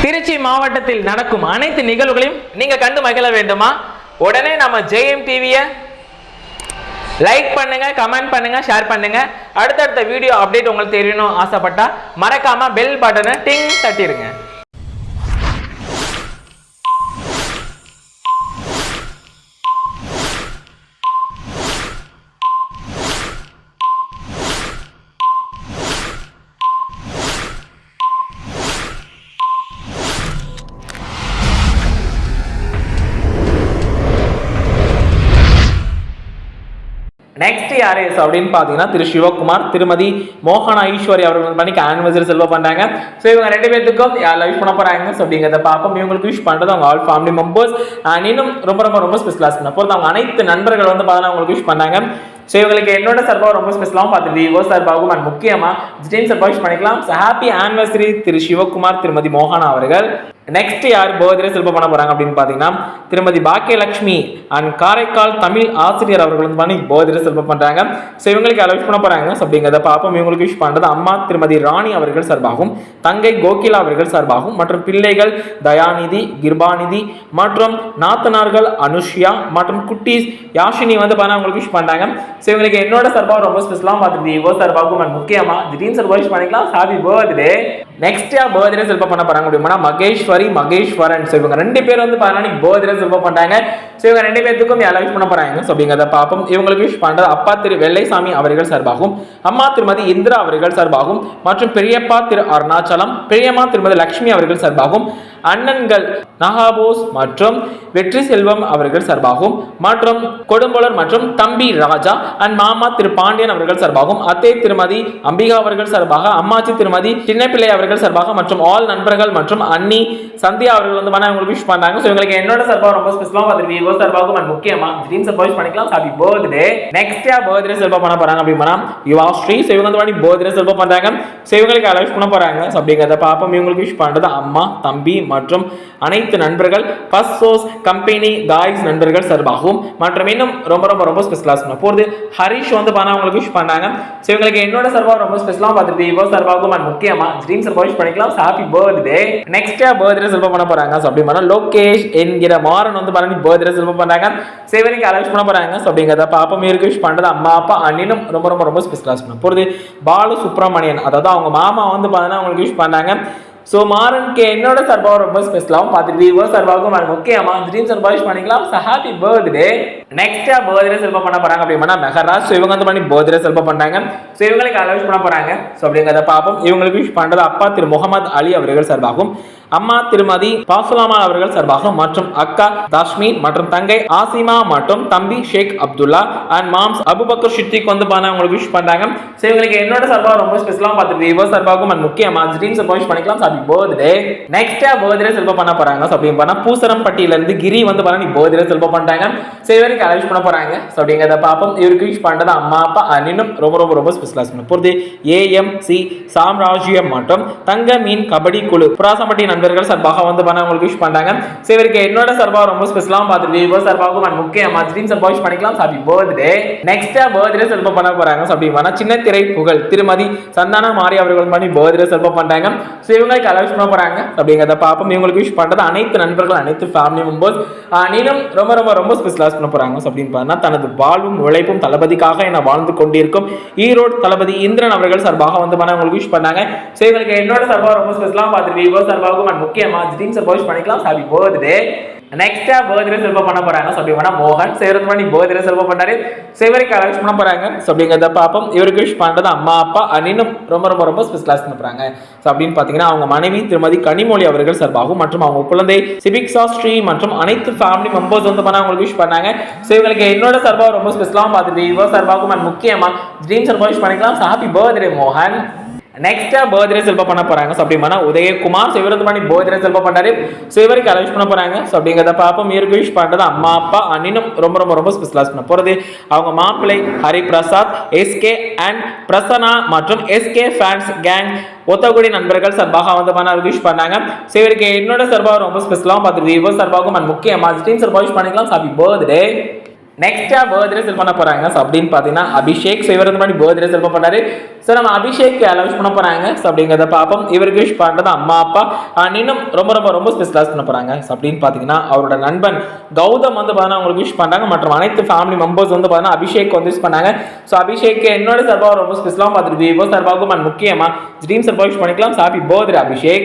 திருச்சி மாவட்டத்தில் நடக்கும் அனைத்து நிகழ்வுகளையும் நீங்க கண்டு மகிழ வேண்டுமா? உடனே நம்ம ஜெயம் டிவியை லைக் பண்ணுங்க, கமெண்ட் பண்ணுங்க, ஷேர் பண்ணுங்க. அடுத்தடுத்த வீடியோ அப்டேட் உங்களுக்கு தெரியணும் ஆசைப்பட்டா மறக்காம பெல் பட்டனை டிங் தட்டிடுங்க. நெக்ஸ்ட் யாரு அப்படின்னு பார்த்தீங்கன்னா திரு சிவகுமார், திருமதி மோகனா ஈஸ்வரி அவர்கள் பண்ணிக்கு ஆனிவர்சரி செல்வம் பண்றாங்க. ஸோ இவங்க ரெண்டு பேருக்கும் யார் விஷ் பண்ண போறாங்க அப்படிங்கிறத பார்ப்போம். இவங்களுக்கு விஷ் பண்றது அவங்க ஆல் ஃபேமிலி மெம்பர்ஸ் அண்ட் இன்னும் ரொம்ப ரொம்ப ரொம்ப ஸ்பெஷலாக பண்ண போகிறது அவங்க அனைத்து நண்பர்கள் வந்து பார்த்தீங்கன்னா அவங்களுக்கு விஷ் பண்ணாங்க. ஸோ இவங்களுக்கு என்னோட சார்பாக ரொம்ப ஸ்பெஷலாகவும் பார்த்துட்டு விவோ சார்பாகவும் அண்ட் முக்கியமாக ஜிடேன் சார்பாக விஷ் பண்ணிக்கலாம். ஸோ ஹாப்பி ஆனிவர்சரி திரு சிவகுமார், திருமதி மோகனா அவர்கள். நெக்ஸ்ட் யார் பர்த்டே செல்வம் பண்ண போறாங்க அப்படின்னு பார்த்தீங்கன்னா திருமதி பாக்கியலட்சுமி அண்ட் காரைக்கால் தமிழ் ஆசிரியர் அவர்கள் வந்து பண்ணி பர்த்டே செல்வம் பண்றாங்க. ஸோ இவங்களுக்கு விஷ் பண்ண போறாங்க. ஸோ அப்படிங்கிறத பார்ப்போம். இவங்களுக்கு விஷ் பண்றது அம்மா திருமதி ராணி அவர்கள் சார்பாகவும், தங்கை கோகிலா அவர்கள் சார்பாகவும் மற்றும் பிள்ளைகள் தயாநிதி, கிருபாநிதி மற்றும் நாத்தனார்கள் அனுஷ்யா மற்றும் குட்டீஸ் யாஷினி வந்து பண்ண அவங்களுக்கு விஷ் பண்றாங்க. ஸோ இவங்களுக்கு என்னோட சார்பாக ரொம்ப ஸ்பெஷலாக பார்த்துட்டு இவோ சார்பாகவும் அண்ட் முக்கியமாக திடீர்னு சார்பாக விஷ் பண்ணிக்கலாம். Happy birthday. நெக்ஸ்ட் யார் பர்த்டே செல்வம் பண்ண போறாங்க அப்படின்னா மகேஸ்வரி, மகேஸ்வரன். ஸோ இவங்க ரெண்டு பேர் வந்து பார்த்தீங்கன்னா பர்த்டே செல்வம் பண்றாங்க. ஸோ இவங்க ரெண்டு பேருக்கும் யாரை விஷ் பண்ண போறாங்க ஸோ அப்படிங்கிறத பார்ப்போம். இவங்களுக்கு விஷ் பண்றது அப்பா திரு வெள்ளைசாமி அவர்கள் சார்பாகவும், அம்மா திருமதி இந்திரா அவர்கள் சார்பாகவும் மற்றும் பெரியப்பா திரு அருணாச்சலம், பெரியம்மா திருமதி லட்சுமி அவர்கள் சார்பாகவும், அண்ணன்கள் நகாபோஸ் மற்றும் வெற்றி செல்வம் அவர்கள் சார்பாகவும் மற்றும் கொடும்பொலர் மற்றும் தம்பி ராஜா அண்ட் மாமா திரு பாண்டியன் அவர்கள் சார்பாகவும், அத்தை திருமதி அம்பிகா அவர்கள் சார்பாக, அம்மாச்சி திருமதி சின்னப்பிள்ளை அவர்கள் சார்பாக மற்றும் ஆல் நண்பர்கள் மற்றும் அண்ணி சந்தியா அவர்கள் வந்து உங்களுக்கு விஷ் பண்ணாங்க. ஸோ இவங்களுக்கு என்னோட சார்பாக ரொம்ப ஸ்பெஷலாக பார்த்துட்டு விவோ சார்பாகவும் அண்ட் முக்கியமா ட்ரீம் சர்பாய்ஸ் பண்ணிக்கலாம். Happy birthday. நெக்ஸ்ட் யார் பர்த்டே செல்வம் பண்ண போறாங்க அப்படின்னா யுவாஸ்ரீ. ஸோ இவங்க வந்து பர்த்டே செல்வம் பண்றாங்க. ஸோ இவங்களுக்கு விஷ் பண்ண போறாங்க. ஸோ அப்படிங்கிறத பார்ப்போம். இவங்களுக்கு விஷ் பண்றது அம்மா, தம்பி மற்றும் அனைத்து நண்பர்கள் ஃபர்ஸ்ட் சோர்ஸ் கம்பெனி காய்ஸ் நண்பர்கள் சார்பாகவும் மற்றும் இன்னும் ரொம்ப ரொம்ப ரொம்ப ஸ்பெஷலாக போகிறது ஹரிஷ் வந்து பண்ண அவங்களுக்கு விஷ் பண்ணாங்க. ஸோ இவங்களுக்கு என்னோட சார்பாக ரொம்ப ஸ்பெஷலாக பார்த்துட்டு விவோ சார்பாகவும் அண்ட் முக்கியமாக ட்ரீம் சர்பாய்ஸ் பண்ணிக்கலாம். Happy birthday. நெக்ஸ்ட் பர்த்டே செல்வம் பண்ண போறாங்க. ஸோ அப்படி பண்ணா லோகேஷ் என்கிற மாறன் வந்து பண்ணி பர்த்டே செல்வம் பண்ணாங்க. சேவரிக்கு அலவுஸ் பண்ண போறாங்க. ஸோ அப்படிங்கிறத பாப்பா மீருக்கு விஷ் பண்றது அம்மா அப்பா அண்ணினும் ரொம்ப ரொம்ப ரொம்ப ஸ்பெஷலாக பண்ண போகிறது பாலு சுப்பிரமணியன், அதாவது அவங்க மாமா வந்து பார்த்தீங்கன்னா அவங்களுக்கு விஷ் பண்ணாங்க. ஸோ மாறனுக்கு என்னோட சார்பாக ரொம்ப ஸ்பெஷலாகவும் பார்த்துட்டு விவோ சார்பாகவும் முக்கியமாக ட்ரீம் சார்பாக விஷ் பண்ணிக்கலாம். Happy birthday. நெக்ஸ்ட் பர்த்டே செல்வம் பண்ண போறாங்க அப்படின்னா மெஹராஜ். ஸோ இவங்க வந்து பண்ணி பர்த்டே செல்வம் பண்ணாங்க. ஸோ இவங்களுக்கு அலவுஸ் பண்ண போறாங்க. ஸோ அப்படிங்கிறத பார்ப்போம். இவங்களுக்கு விஷ் பண்றது அப்பா திரு முகமது அலி அவர்கள் சார்பாகவும், அம்மா திருமதி பாசுலாமா அவர்கள் சார்பாக மற்றும் அக்கா தாஷ்மி மற்றும் தங்கை ஆசிமா மற்றும் தம்பி ஷேக் அப்துல்லா அண்ட் மாம்ஸ் அபுபக்கர் ஷித்திக் வந்து உங்களுக்கு விஷ் பண்றாங்க. ஸோ இவங்களுக்கு என்னோட சார்பாக ரொம்ப ஸ்பெஷலாக பார்த்துட்டு விவோ சார்பாகவும் அண்ட் முக்கியமாக ட்ரீம் சார்பாக விஷ் பண்ணிக்கலாம். Happy birthday. நெக்ஸ்ட் பர்த்டே செல்வம் பண்ண போறாங்க. ஸோ அப்படின்னு பண்ணா பூசரம்பட்டியில இருந்து கிரி வந்து பண்ணி பர்த்டே செல்வம் பண்றாங்க. ஸோ இவருக்கு அலவுஸ் பண்ண போறாங்க. ஸோ அப்படிங்கிறத பார்ப்போம். இவருக்கு விஷ் பண்றது அம்மா அப்பா இன்னும் ரொம்ப ரொம்ப ரொம்ப ஸ்பெஷலாக பண்ண போகிறது AMC சாம்ராஜ்யம் மற்றும் தங்க மீன் கபடி குழு புராசம்பட்டி நண்பர்கள் சார்பாக வந்து பண்ண உங்களுக்கு விஷ் பண்றாங்க. ஸோ இவருக்கு என்னோட சார்பாக ரொம்ப ஸ்பெஷலாக பார்த்துட்டு விவோ சார்பாகவும் அண்ட் முக்கியமாக ட்ரீம் சார்பாக விஷ் பண்ணிக்கலாம். Happy birthday. நெக்ஸ்ட் பர்த்டே செல்வம் பண்ண போறாங்க. ஸோ அப்படி பண்ணா சின்ன திரை புகழ் திருமதி சந்தான மாரி அவர்கள் பண்ணி பர்த்டே செல்வம் பண்றாங்க. ஸோ இவங்களுக்கு அலவுஸ் பண்ண போறாங்க. அப்படிங்கிறத பார்ப்போம். இவங்களுக்கு விஷ் பண்றது அனைத்து நண்பர்கள் அனைத்து ஃபேமிலி மெம்பர்ஸ் நீனும் ரொம்ப ரொம்ப ரொம்ப ஸ்பெஷலாக பண்ண போறாங்க. அப்படின்னு பார்த்தா தனது வாழ்வும் உழைப்பும் தளபதிக்காக என வாழ்ந்து கொண்டிருக்கும் ஈரோடு தளபதி இந்திரன் அவர்கள் சார்பாக வந்து உங்களுக்கு விஷ் பண்ணாங்க. ஸோ இவங்களுக்கு என்னோட சார்பாக ரொம்ப ஸ்பெஷலாக பார்த்துட்டு விவோ சார்பாகவும் அண்ட் முக்கியமாக ட்ரீம் சார்பாக விஷ் பண்ணிக்கலாம். Happy birthday. நெக்ஸ்ட் பர்த்டே செல்வம் பண்ண போறாங்க. ஸோ அப்படின்னா மோகன் சேவரத்து பண்ணி பர்த்டே செல்வம் பண்ணாரு. சேவரிக்கு அலவுஸ் பண்ண போறாங்க. ஸோ அப்படிங்கிறத பார்ப்போம். இவருக்கு விஷ் பண்றது அம்மா அப்பா இன்னும் ரொம்ப ரொம்ப ரொம்ப ஸ்பெஷலாக பண்ண போறாங்க. ஸோ அப்படின்னு பார்த்தீங்கன்னா அவங்க மனைவி திருமதி கனிமொழி அவர்கள் சார்பாகவும் மற்றும் அவங்க குழந்தை சிபிக்ஸா ஸ்ரீ மற்றும் அனைத்து ஃபேமிலி மெம்பர்ஸ் வந்து பண்ண அவங்களுக்கு விஷ் பண்ணாங்க. ஸோ இவங்களுக்கு என்னோட சார்பாக ரொம்ப ஸ்பெஷலாகவும் பார்த்துட்டு விவோ சார்பாகவும் அண்ட் முக்கியமாக ட்ரீம் சார்பாக விஷ் பண்ணிக்கலாம். ஹாப்பி பர்த்டே மோகன். நெக்ஸ்ட் பர்த்டே செல்வம் பண்ண போறாங்க. ஸோ அப்படின்னா உதயகுமார் இவரது பண்ணி பர்த்டே செல்வம் பண்ணாரு. ஸோ இவருக்கு அலவுஸ் பண்ண போறாங்க. ஸோ அப்படிங்கிறத பார்ப்போம். இவருக்கு விஷ் பண்றது அம்மா அப்பா இன்னும் ரொம்ப ரொம்ப ரொம்ப ஸ்பெஷலாக பண்ண போறது அவங்க மாப்பிள்ளை ஹரிபிரசாத், SK அண்ட் பிரசன்னா மற்றும் SK ஃபேன்ஸ் கேங் ஒத்தகுடி நண்பர்கள் சார்பாக வந்து பண்ண விஷ் பண்ணாங்க. ஸோ இவருக்கு என்னோட சார்பாக ரொம்ப ஸ்பெஷலாக பார்த்துட்டு விவோ சார்பாகவும் அண்ட் முக்கியமாக ட்ரீம் சார்பாக விஷ் பண்ணிக்கலாம். Happy birthday. நெக்ஸ்டா பர்த்டே செல் பண்ண போறாங்க. ஸோ அப்படின்னு பார்த்தீங்கன்னா அபிஷேக். ஸோ இவர் முன்னாடி பர்த்டே செல் பண்ணாரு. ஸோ நம்ம அபிஷேக் விஷ் பண்ண போறாங்க. ஸோ அப்படிங்கிறத பார்ப்போம். இவருக்கு விஷ் பண்ணுறது அம்மா அப்பா இன்னும் ரொம்ப ரொம்ப ரொம்ப ஸ்பெஷலாக பண்ண போறாங்க. ஸோ அப்படின்னு பார்த்தீங்கன்னா அவரோட நண்பன் கௌதம் வந்து பார்த்தீங்கன்னா அவங்களுக்கு விஷ் பண்றாங்க. மற்றும் அனைத்து ஃபேமிலி மெம்பர்ஸ் வந்து பார்த்தீங்கன்னா அபிஷேக் வந்து விஷ் பண்ணாங்க. ஸோ அபிஷேக் என்னோட சார்பாக ரொம்ப ஸ்பெஷலாக பார்த்துட்டு விவோ சார்பாகவும் முக்கியமாக ட்ரீம் சார்பாக விஷ் பண்ணிக்கலாம். Happy birthday Abhishek.